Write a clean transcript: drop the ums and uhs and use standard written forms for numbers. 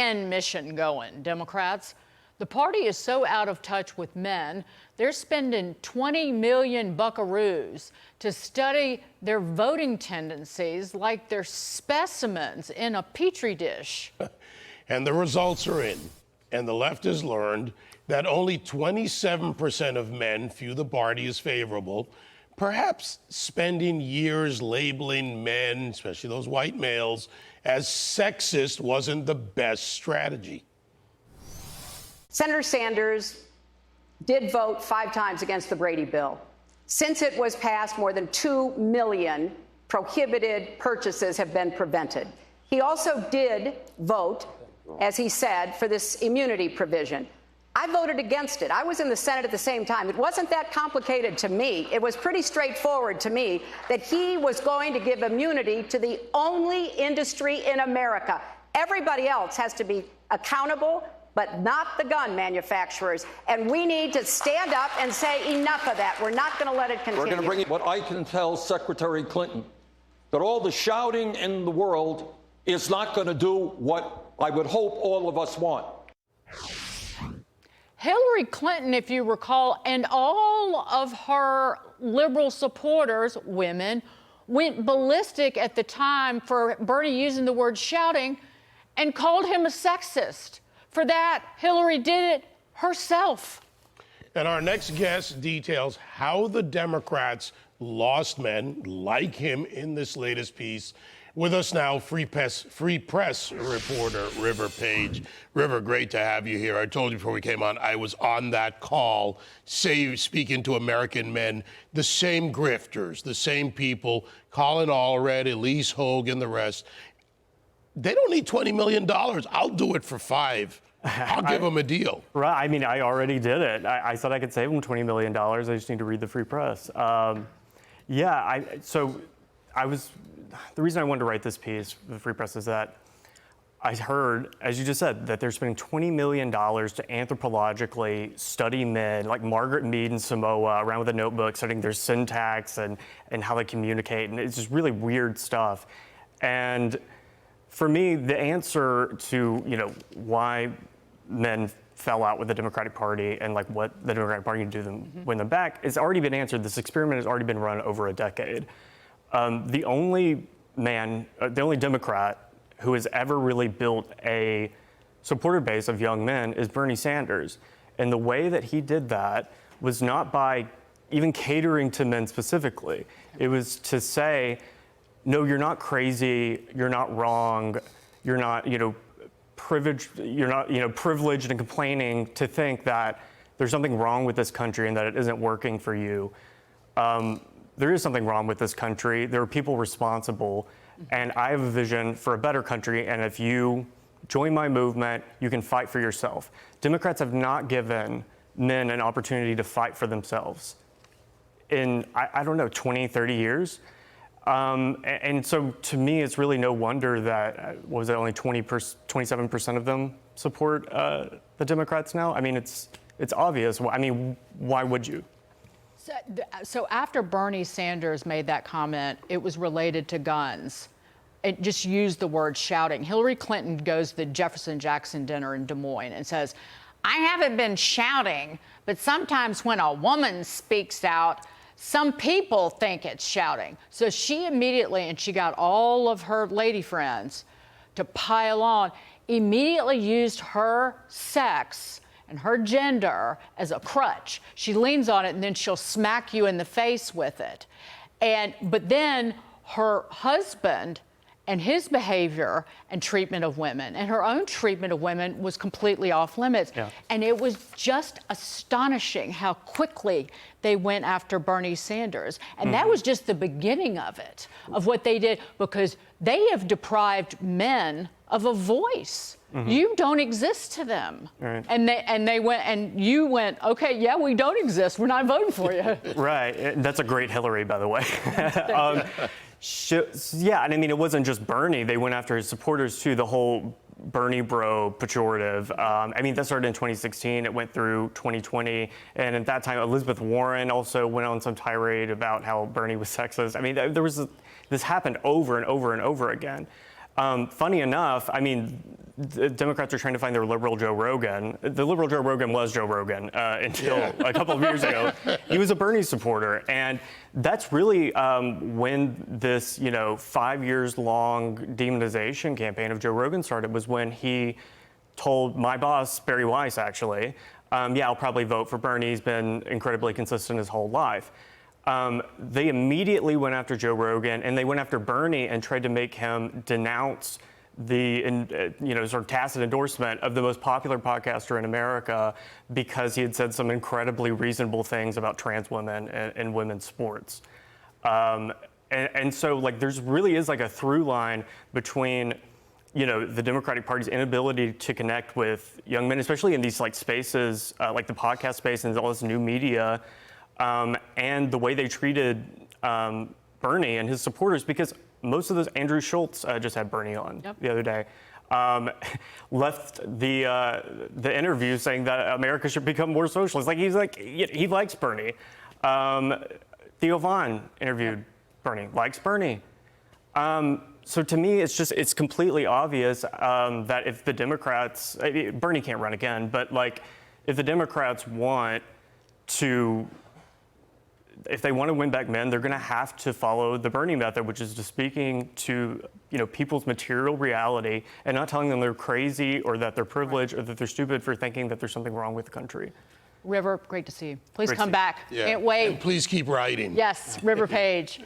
men mission going, Democrats. The party is so out of touch with men, they're spending 20 million buckaroos to study their voting tendencies like they're specimens in a petri dish. And the results are in. And the left has learned that only 27% of men view the party as favorable. Perhaps spending years labeling men, especially those white males, as sexist wasn't the best strategy. Senator Sanders did vote 5 times against the Brady bill. Since it was passed, more than 2 million prohibited purchases have been prevented. He also did vote, as he said, for this immunity provision. I voted against it. I was in the Senate at the same time. It wasn't that complicated to me. It was pretty straightforward to me that he was going to give immunity to the only industry in America. Everybody else has to be accountable, but not the gun manufacturers. And we need to stand up and say enough of that. We're not going to let it continue. We're going to bring it. What I can tell Secretary Clinton, that all the shouting in the world is not going to do what I would hope all of us want. Hillary Clinton, if you recall, and all of her liberal supporters, women, went ballistic at the time for Bernie using the word shouting and called him a sexist. For that, Hillary did it herself. And our next guest details how the Democrats lost men like him in this latest piece. With us now, Free Press reporter River Page. River, great to have you here. I told you before we came on, I was on that call, speaking to American men, the same grifters, the same people, Colin Allred, Elise Hogan, the rest. They don't need $20 million. I'll do it for $5. I'll give them a deal. Right. I mean, I already did it. I said I could save them $20 million. I just need to read the Free Press. The reason I wanted to write this piece for the Free Press is that I heard, as you just said, that they're spending $20 million to anthropologically study men, like Margaret Mead and Samoa, around with a notebook, studying their syntax and how they communicate. And it's just really weird stuff. And for me, the answer to, why men fell out with the Democratic Party and like what the Democratic Party can do to win them back, it's already been answered. This experiment has already been run over a decade. The only Democrat who has ever really built a supporter base of young men is Bernie Sanders. And the way that he did that was not by even catering to men specifically. It was to say, no, you're not crazy, you're not wrong, you're not, privileged, you're not, privileged and complaining to think that there's something wrong with this country and that it isn't working for you. There is something wrong with this country. There are people responsible, and I have a vision for a better country, and if you join my movement, you can fight for yourself. Democrats have not given men an opportunity to fight for themselves in, I don't know, 20, 30 years. And so to me, it's really no wonder that, was it only 27% of them support the Democrats now? I mean, it's obvious. I mean, why would you? So after Bernie Sanders made that comment, it was related to guns. It just used the word shouting. Hillary Clinton goes to the Jefferson Jackson dinner in Des Moines and says, I haven't been shouting, but sometimes when a woman speaks out, some people think it's shouting. So she immediately, and she got all of her lady friends to pile on, immediately used her sex and her gender as a crutch. She leans on it and then she'll smack you in the face with it. But then her husband and his behavior and treatment of women and her own treatment of women was completely off limits. Yeah. And it was just astonishing how quickly they went after Bernie Sanders. And that was just the beginning of it, of what they did, because they have deprived men of a voice. You don't exist to them. Right. And they went, and you went, okay, yeah, we don't exist. We're not voting for you. Right. That's a great Hillary, by the way. Yeah, and I mean, it wasn't just Bernie. They went after his supporters, too, the whole Bernie bro pejorative. I mean, that started in 2016. It went through 2020. And at that time, Elizabeth Warren also went on some tirade about how Bernie was sexist. I mean, this happened over and over and over again. Funny enough, I mean, the Democrats are trying to find their liberal Joe Rogan. The liberal Joe Rogan was Joe Rogan until a couple of years ago. He was a Bernie supporter. And that's really when this, 5 years long demonization campaign of Joe Rogan started, was when he told my boss, Barry Weiss, actually, I'll probably vote for Bernie. He's been incredibly consistent his whole life. They immediately went after Joe Rogan, and they went after Bernie and tried to make him denounce the sort of tacit endorsement of the most popular podcaster in America because he had said some incredibly reasonable things about trans women and women's sports. And so like there's really is like a through line between the Democratic Party's inability to connect with young men, especially in these like spaces like the podcast space and all this new media, and the way they treated Bernie and his supporters, because most of those, Andrew Schultz just had Bernie on the other day, left the interview saying that America should become more socialist. He likes Bernie. Theo Vaughn interviewed Bernie, likes Bernie. So to me, it's completely obvious that if the Democrats, Bernie can't run again, but like if the Democrats if they want to win back men, they're going to have to follow the Bernie method, which is just speaking to people's material reality and not telling them they're crazy or that they're privileged or that they're stupid for thinking that there's something wrong with the country. River, great to see you. Please Great to come see you. back. Yeah. Can't wait. And please keep writing. Yes, River Page.